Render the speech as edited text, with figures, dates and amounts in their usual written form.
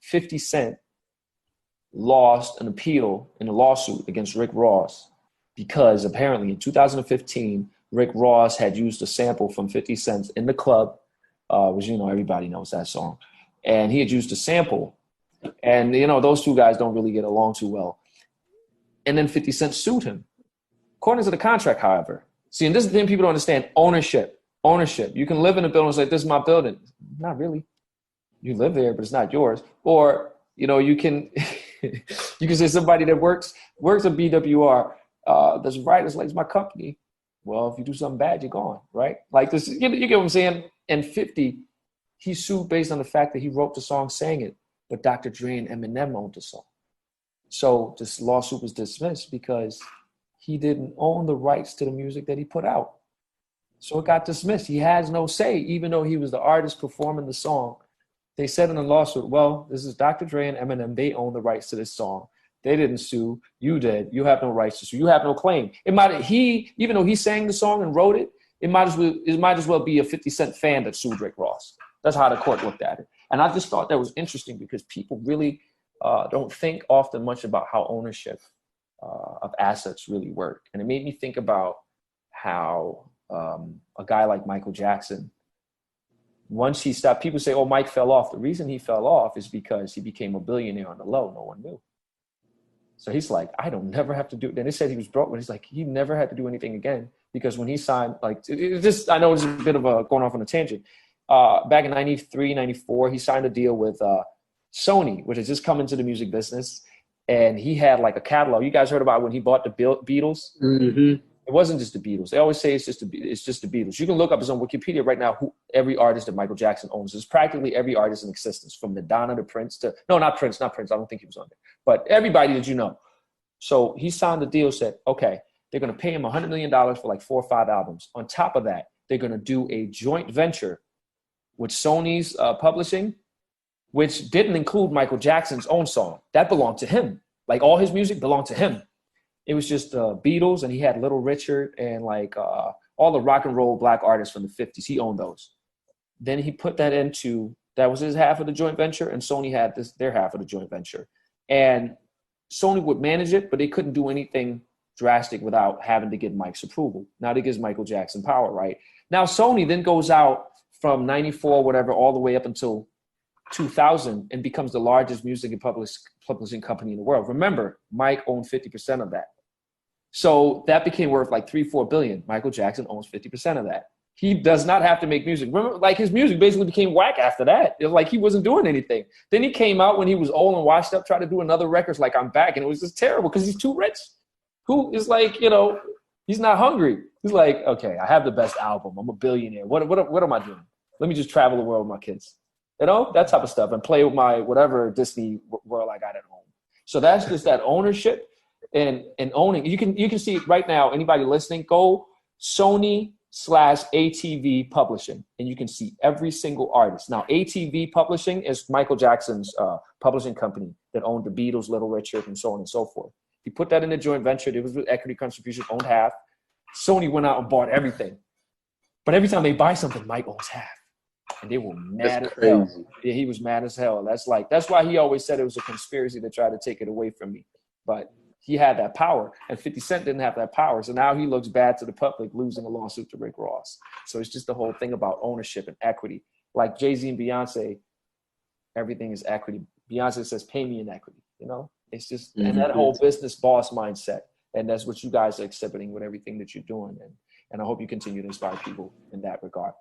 50 Cent lost an appeal in a lawsuit against Rick Ross because apparently in 2015, Rick Ross had used a sample from 50 Cent in the club, which, you know, everybody knows that song. And he had used a sample. And, you know, those two guys don't really get along too well. And then 50 Cent sued him. According to the contract, however, see, and this is the thing people don't understand, ownership. Ownership. You can live in a building and say, this is my building. Not really. You live there, but it's not yours. Or, you know, you can you can say somebody that works at BWR, does writers like, it's my company. Well, if you do something bad, you're gone, right? Like this, you get what I'm saying? And 50, he sued based on the fact that he wrote the song, sang it, but Dr. Dre and Eminem owned the song. So this lawsuit was dismissed because he didn't own the rights to the music that he put out. So it got dismissed. He has no say, even though he was the artist performing the song. They said in the lawsuit, well, this is Dr. Dre and Eminem. They own the rights to this song. They didn't sue. You did. You have no rights to sue. You have no claim. Even though he sang the song and wrote it, it might as well be a 50 Cent fan that sued Rick Ross. That's how the court looked at it. And I just thought that was interesting because people really don't think often much about how ownership of assets really work. And it made me think about how a guy like Michael Jackson, once he stopped, people say, oh, Mike fell off. The reason he fell off is because he became a billionaire on the low. No one knew. So he's like, I don't never have to do it. Then they said he was broke, but he's like, he never had to do anything again because when he signed, like, I know it's a bit of a going off on a tangent. Back in 93, 94, he signed a deal with Sony, which has just come into the music business. And he had like a catalog. You guys heard about when he bought the Beatles? Mm-hmm. It wasn't just the Beatles. They always say it's just the Beatles. You can look up, it's on Wikipedia right now, who every artist that Michael Jackson owns. It's practically every artist in existence, from Madonna to Prince to, no, not Prince. I don't think he was on there. But everybody that you know. So he signed the deal, said, okay, they're going to pay him $100 million for like 4 or 5 albums. On top of that, they're going to do a joint venture with Sony's publishing, which didn't include Michael Jackson's own song. That belonged to him. Like all his music belonged to him. It was just Beatles, and he had Little Richard and like all the rock and roll black artists from the 50s. He owned those. Then he put that that was his half of the joint venture, and Sony had their half of the joint venture. And Sony would manage it, but they couldn't do anything drastic without having to get Mike's approval. Now that gives Michael Jackson power, right? Now Sony then goes out from 94, whatever, all the way up until 2000 and becomes the largest music and publishing company in the world. Remember, Mike owned 50% of that. So that became worth like $3-4 billion. Michael Jackson owns 50% of that. He does not have to make music. Remember, like his music basically became whack after that. It was like he wasn't doing anything. Then he came out when he was old and washed up, tried to do another record like I'm Back, and it was just terrible because he's too rich. Who is like, you know, he's not hungry. He's like, okay, I have the best album. I'm a billionaire. What am I doing? Let me just travel the world with my kids. You know, that type of stuff, and play with my whatever Disney world I got at home. So that's just that ownership and owning. You can see it right now. Anybody listening, go Sony/ATV Publishing, and you can see every single artist. Now, ATV Publishing is Michael Jackson's publishing company that owned the Beatles, Little Richard, and so on and so forth. He put that in a joint venture. It was with equity contribution, owned half. Sony went out and bought everything. But every time they buy something, Mike owns half. And they were mad as hell. Yeah, he was mad as hell. That's why he always said it was a conspiracy to try to take it away from me. But he had that power, and 50 Cent didn't have that power. So now he looks bad to the public, losing a lawsuit to Rick Ross. So it's just the whole thing about ownership and equity. Like Jay-Z and Beyonce, everything is equity. Beyonce says, pay me in equity. You know, it's just, and that whole business boss mindset. And that's what you guys are exhibiting with everything that you're doing. And I hope you continue to inspire people in that regard.